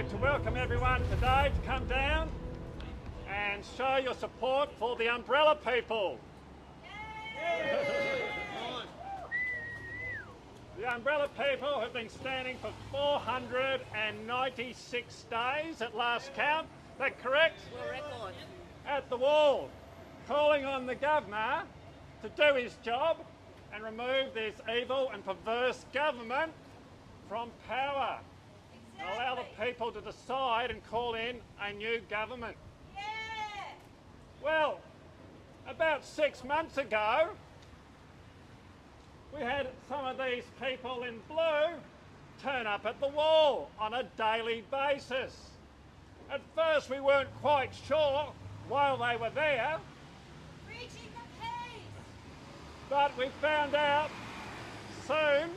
like to welcome everyone today to come down and show your support for the umbrella people. The umbrella people have been standing for 496 days at last count. Is that correct? World record. At the wall, calling on the governor to do his job and remove this evil and perverse government from power. And allow the people to decide and call in a new government. Yeah. Well, about 6 months ago, we had some of these people in blue turn up at the wall on a daily basis. At first we weren't quite sure why they were there, Reaching the peace. but we found out soon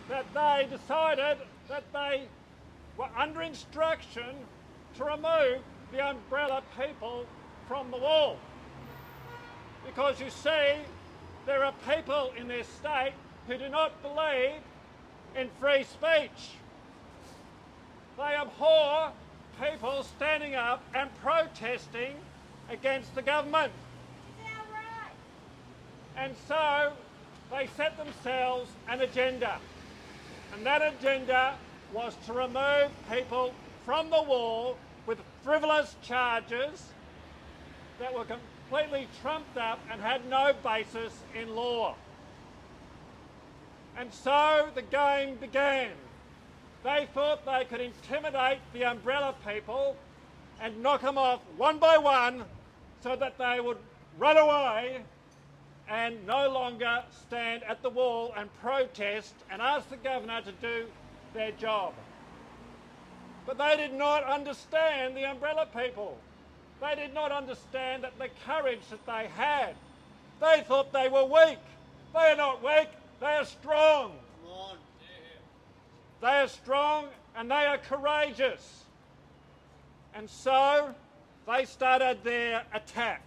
that they decided that they were under instruction to remove the umbrella people from the wall. Because you see, there are people in this state who do not believe in free speech. They abhor people standing up and protesting against the government. Is that right? And so they set themselves an agenda. And that agenda was to remove people from the wall with frivolous charges that were completely trumped up and had no basis in law. And so the game began. They thought they could intimidate the umbrella people and knock them off one by one so that they would run away and no longer stand at the wall and protest and ask the governor to do their job. But they did not understand the umbrella people. They did not understand that the courage that they had. They thought they were weak. They are not weak, they are strong. Come on. They are strong and they are courageous. And so they started their attack.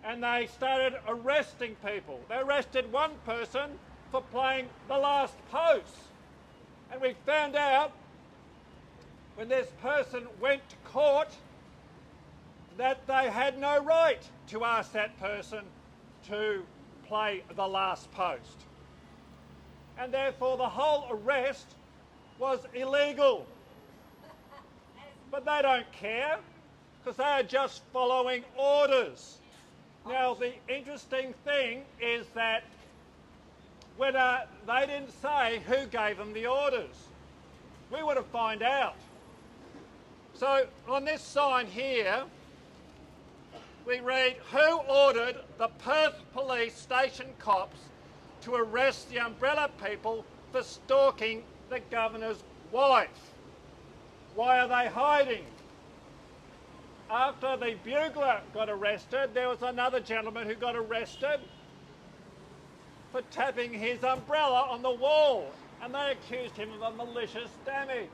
And they started arresting people. They arrested one person for playing the last post. And we found out when this person went to court that they had no right to ask that person to play the last post. And therefore the whole arrest was illegal. But they don't care because they are just following orders. Now the interesting thing is that when they didn't say who gave them the orders. We want to find out. So on this sign here, we read, who ordered the Perth Police Station Cops to arrest the umbrella people for stalking the governor's wife? Why are they hiding? After the bugler got arrested, there was another gentleman who got arrested for tapping his umbrella on the wall, and they accused him of a malicious damage.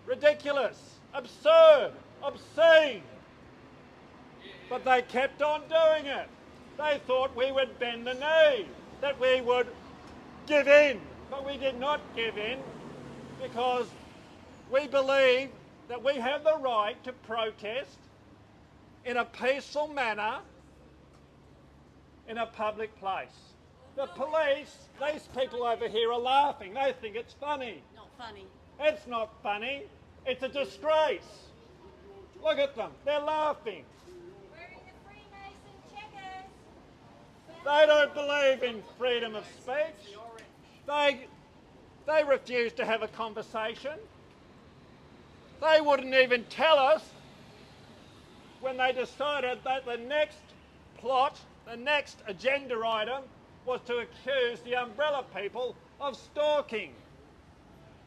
Ridiculous, absurd, obscene. But they kept on doing it. They thought we would bend the knee, that we would give in. But we did not give in because we believe that we have the right to protest in a peaceful manner in a public place. The police, these people over here are laughing. They think it's funny. Not funny. It's not funny. It's a disgrace. Look at them. They're laughing. Wearing the Freemason checkers. They don't believe in freedom of speech. They refuse to have a conversation. They wouldn't even tell us when they decided that the next plot, the next agenda item, was to accuse the umbrella people of stalking.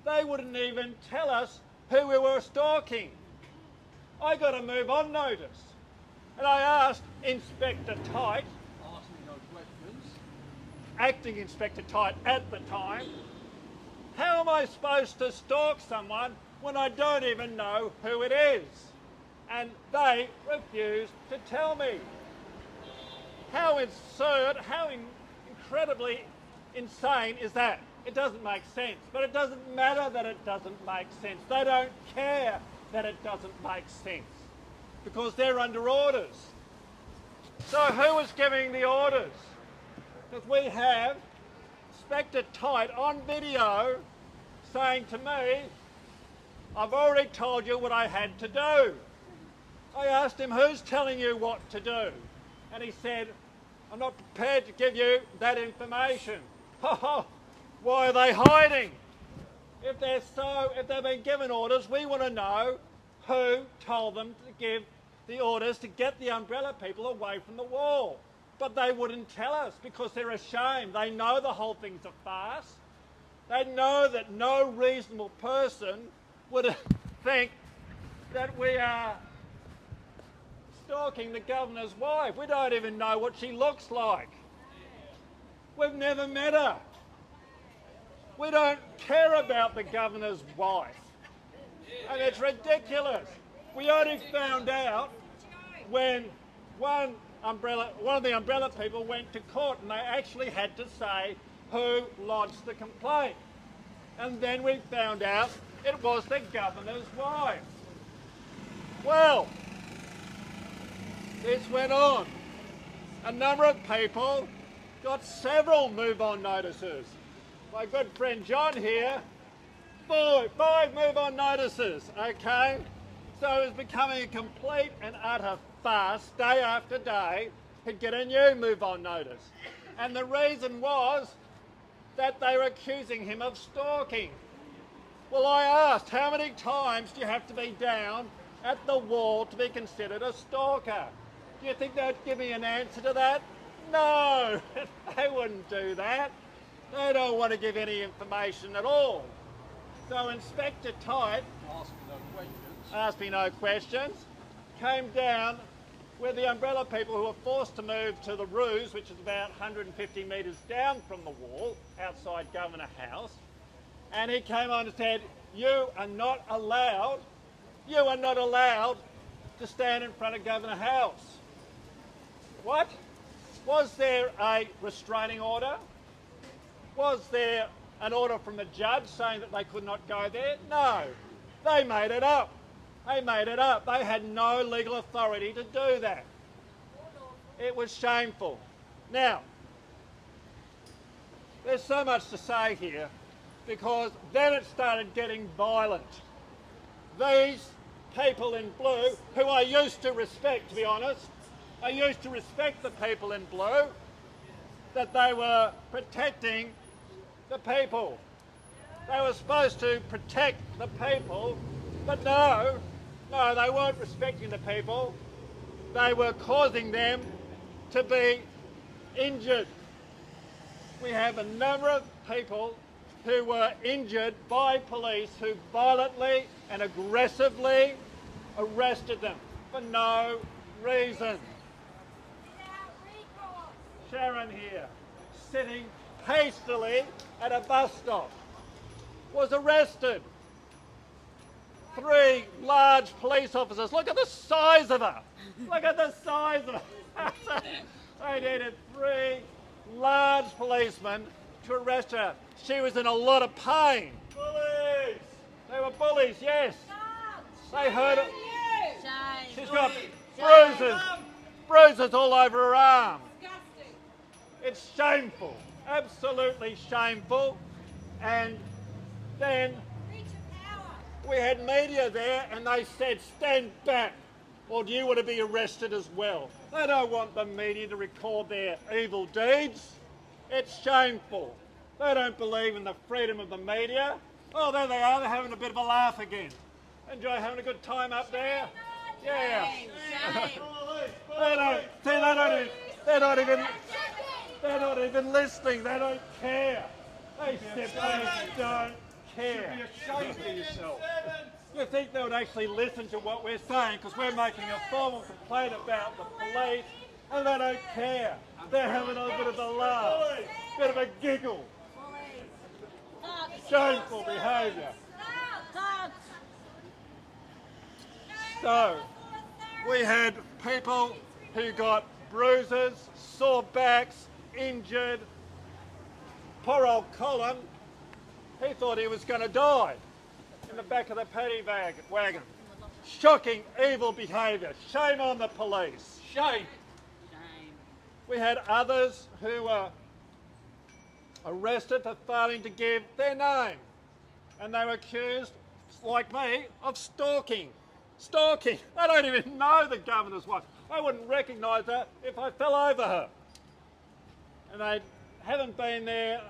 They wouldn't even tell us who we were stalking. I got a move on notice. And I asked Inspector Tite, Ask me no questions. Acting Inspector Tite at the time, how am I supposed to stalk someone when I don't even know who it is? And they refused to tell me. How absurd, how incredibly insane is that? It doesn't make sense. But it doesn't matter that it doesn't make sense. They don't care that it doesn't make sense because they're under orders. So who was giving the orders? Because we have Inspector Tite on video saying to me, I've already told you what I had to do. I asked him, who's telling you what to do? And he said, I'm not prepared to give you that information. Why are they hiding? If they've been given orders, we want to know who told them to give the orders to get the umbrella people away from the wall. But they wouldn't tell us because they're ashamed. They know the whole thing's a farce. They know that no reasonable person would think that we are stalking the governor's wife. We don't even know what she looks like. We've never met her. We don't care about the governor's wife. And it's ridiculous. We only found out when one of the umbrella people went to court and they actually had to say who lodged the complaint. And then we found out it was the governor's wife. Well, this went on. A number of people got several move-on notices. My good friend John here, five move-on notices, okay? So it was becoming a complete and utter farce day after day. He'd get a new move-on notice. And the reason was that they were accusing him of stalking. Well, I asked, how many times do you have to be down at the wall to be considered a stalker? Do you think they'd give me an answer to that? No, they wouldn't do that. They don't want to give any information at all. So Inspector Tite asked me no questions, came down with the umbrella people who were forced to move to the Ruse, which is about 150 metres down from the wall outside Governor House, and he came on and said, you are not allowed to stand in front of Governor House. What? Was there a restraining order? Was there an order from the judge saying that they could not go there? No. They made it up. They made it up. They had no legal authority to do that. It was shameful. Now, there's so much to say here because then it started getting violent. These people in blue, who I used to respect, to be honest, I used to respect the people in blue, that they were protecting the people. They were supposed to protect the people, but no, they weren't respecting the people. They were causing them to be injured. We have a number of people who were injured by police who violently and aggressively arrested them for no reason. Sharon here, sitting hastily at a bus stop, was arrested. 3 large police officers, look at the size of her, look at the size of her. They needed 3 large policemen to arrest her. She was in a lot of pain. Bullies! They were bullies, yes. They heard it. She's got bruises all over her arm. It's shameful, absolutely shameful. And then we had media there and they said, stand back, or do you want to be arrested as well? They don't want the media to record their evil deeds. It's shameful. They don't believe in the freedom of the media. Oh, there they are, they're having a bit of a laugh again. Enjoy having a good time up there? Yeah. They're not even listening. They don't care. They simply don't care. Be ashamed of yourself. You think they would actually listen to what we're saying because we're making a formal complaint about the police and they don't care. They're having a bit of a laugh, bit of a giggle. Shameful behaviour. So, we had people who got bruises, sore backs, injured. Poor old Colin He thought he was going to die in the back of the paddy wagon. Shocking, evil behaviour. Shame on the police. Shame. We had others who were arrested for failing to give their name. And they were accused, like me, of stalking. Stalking. They don't even know the governor's wife. I wouldn't recognise her if I fell over her. And they haven't been there.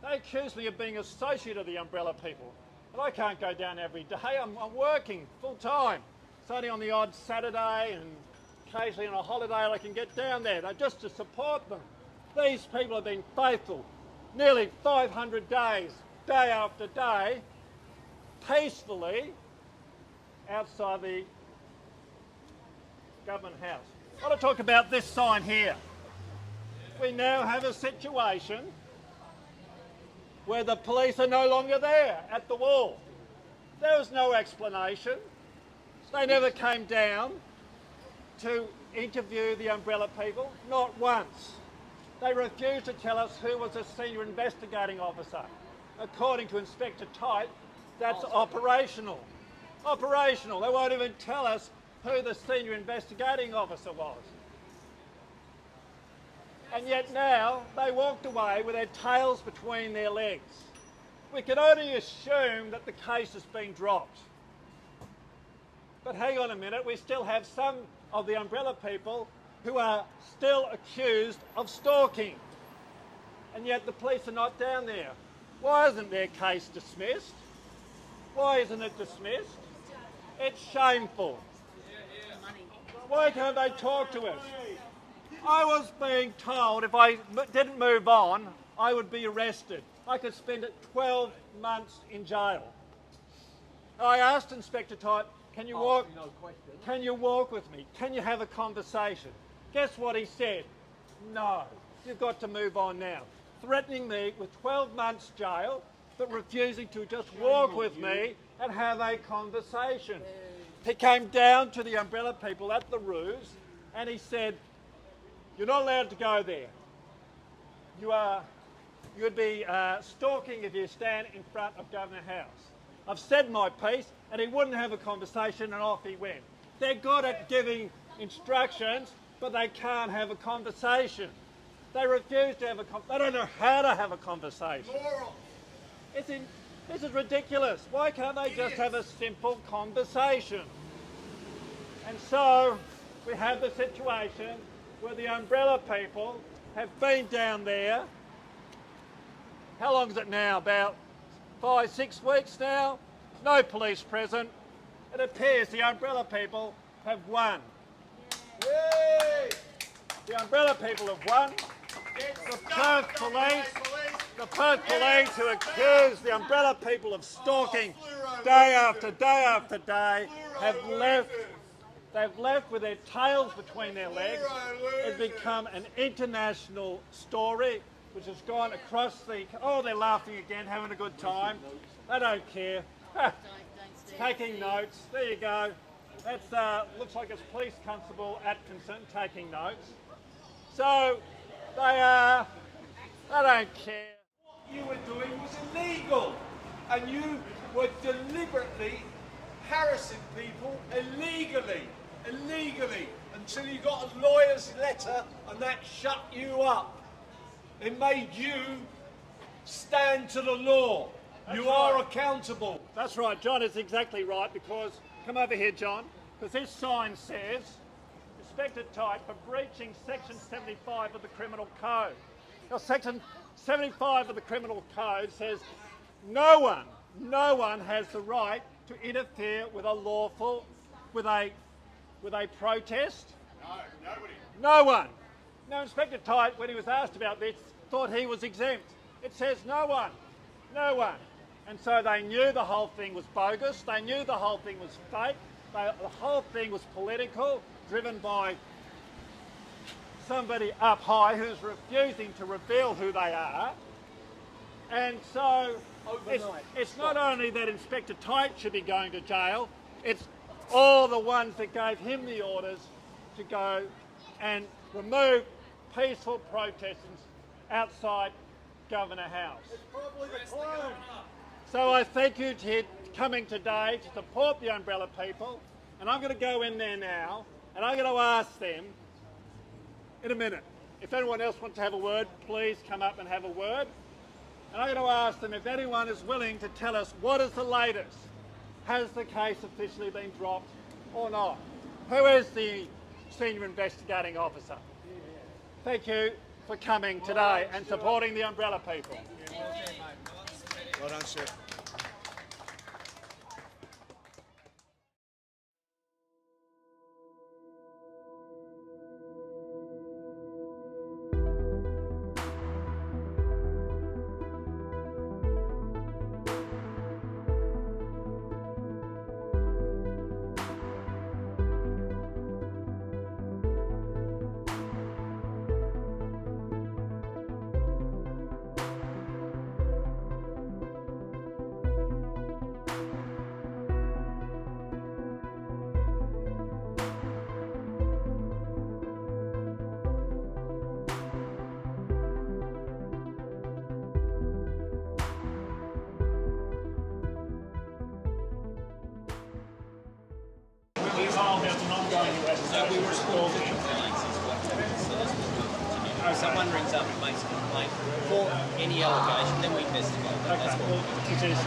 They accuse me of being associate of the umbrella people. But I can't go down every day. I'm working full time. It's only on the odd Saturday and occasionally on a holiday I can get down there. Just to support them. These people have been faithful. Nearly 500 days, day after day, peacefully outside the government house. I want to talk about this sign here. We now have a situation where the police are no longer there at the wall. There was no explanation. They never came down to interview the umbrella people, not once. They refused to tell us who was a senior investigating officer. According to Inspector Tite, that's operational. Operational. They won't even tell us who the senior investigating officer was. And yet now they walked away with their tails between their legs. We can only assume that the case has been dropped. But hang on a minute, we still have some of the umbrella people who are still accused of stalking. And yet the police are not down there. Why isn't their case dismissed? Why isn't it dismissed? It's shameful. Why can't they talk to us? I was being told if I didn't move on, I would be arrested. I could spend 12 months in jail. I asked Inspector Tite, can you walk with me? Can you have a conversation? Guess what he said? No, you've got to move on now. Threatening me with 12 months jail, but refusing to just walk with me and have a conversation. He came down to the umbrella people at the Roos and he said, you're not allowed to go there. You'd be stalking if you stand in front of Governor House. I've said my piece, and he wouldn't have a conversation, and off he went. They're good at giving instructions, but they can't have a conversation. They refuse to have a conversation. They don't know how to have a conversation. This is ridiculous. Why can't they just have a simple conversation? And so we have the situation where the umbrella people have been down there. How long is it now? About 5, 6 weeks now? No police present. It appears the umbrella people have won. Yay! The umbrella people have won. The Perth police who accuse the umbrella people of stalking day after day after day have left. They've left with their tails between their legs. It's become an international story which has gone across the... Oh, they're laughing again, having a good time. They don't care. Taking notes. There you go. That's looks like it's Police Constable Atkinson taking notes. So they don't care. What you were doing was illegal, and you were deliberately harassing people illegally, until you got a lawyer's letter and that shut you up. It made you stand to the law. You are accountable. That's right, John is exactly right, because, come over here, John, because this sign says, Inspector Tite for breaching Section 75 of the Criminal Code. Now, Section 75 of the Criminal Code says no one has the right to interfere with a protest. No, nobody. No one. Now, Inspector Tite, when he was asked about this, thought he was exempt. It says no one. No one. And so they knew the whole thing was bogus. They knew the whole thing was fake. The whole thing was political, driven by somebody up high who's refusing to reveal who they are. And so it's not only that Inspector Tite should be going to jail, it's all the ones that gave him the orders to go and remove peaceful protesters outside Governor House. Probably the clone. So I thank you for coming today to support the umbrella people, and I'm going to go in there now and I'm going to ask them in a minute. If anyone else wants to have a word, please come up and have a word. And I'm going to ask them if anyone is willing to tell us what is the latest. Has the case officially been dropped or not? Who is the Senior Investigating Officer? Thank you for coming today and supporting the umbrella people. Well done, sir. We respond to complaints is what happens. If someone rings up and makes a complaint for any allegation, then we investigate that. That's what we do. Is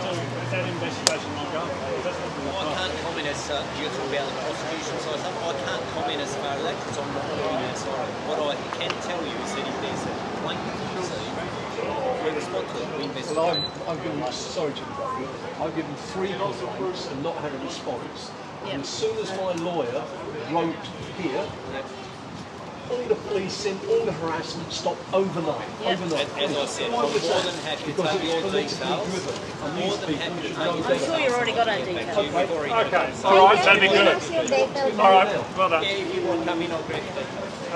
that investigation ongoing? I can't comment as you're talking about the prosecution side of stuff. I can't comment as far as that because I'm not doing that side. What I can tell you is that if there's a complaint that you receive, we respond to it, we investigate. Well, I've given, sorry to interrupt you, I've given 3 complaints and not had a response. And as soon as my lawyer wrote here, all the policing, all the harassment stopped overnight. Overnight. As I said, I'm more than happy to take your details. I'm more than happy to take your details. I'm sure you've already got our details. Okay, all right, that'd be good. All right, well done. Yeah, if you want to come in, I'll grab you.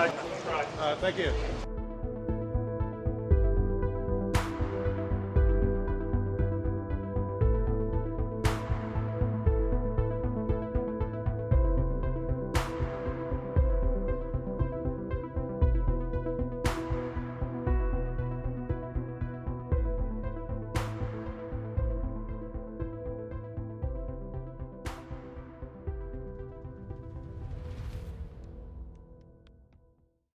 Okay, great. Thank you.